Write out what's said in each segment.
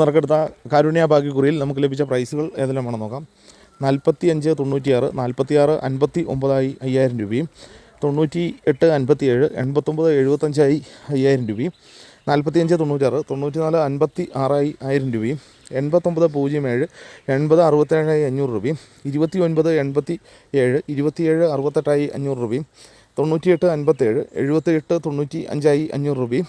നറുക്കെടുത്ത കാരുണ്യ ഭാഗ്യക്കുറിയിൽ നമുക്ക് ലഭിച്ച പ്രൈസുകൾ ഏതെല്ലാം വേണം നോക്കാം. 4596, 46 59,000 രൂപയും, 98 57, 89 75 5000 രൂപയും, 45 96, 94 56,000 രൂപയും, 89 07 80 67,500 രൂപയും, 29 87 27 68,500 രൂപയും, 98 57 78 95,500 രൂപയും,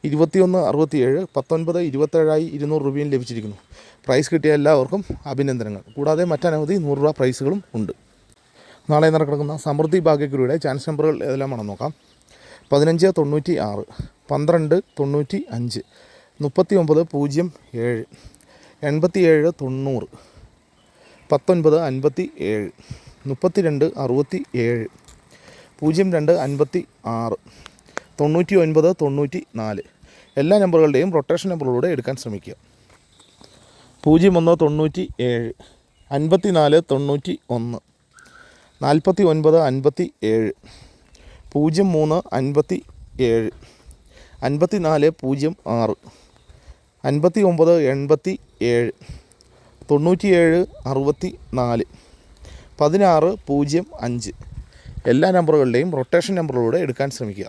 21 67 19 27,200 രൂപയും ലഭിച്ചിരിക്കുന്നു. പ്രൈസ് കിട്ടിയ എല്ലാവർക്കും അഭിനന്ദനങ്ങൾ. കൂടാതെ മറ്റനവധി 100 രൂപ പ്രൈസുകളും ഉണ്ട്. നാളെ നടക്കുന്ന സമൃദ്ധി ഭാഗ്യക്കുറിയുടെ ചാൻസ് നമ്പറുകൾ ഏതെല്ലാമാണെന്ന് നോക്കാം. 15 96, 12 95, 39 07, 87 90, 19 57, 32 67, 02 56, 99 94. എല്ലാ നമ്പറുകളുടെയും റൊട്ടേഷൻ നമ്പറുകളിലൂടെ എടുക്കാൻ ശ്രമിക്കുക. 01 97, 54 91, 49 57, 03 57, 54 06, 59 87, 97 64, 16 05. എല്ലാ നമ്പറുകളുടെയും റൊട്ടേഷൻ നമ്പറുകളിലൂടെ എടുക്കാൻ ശ്രമിക്കുക.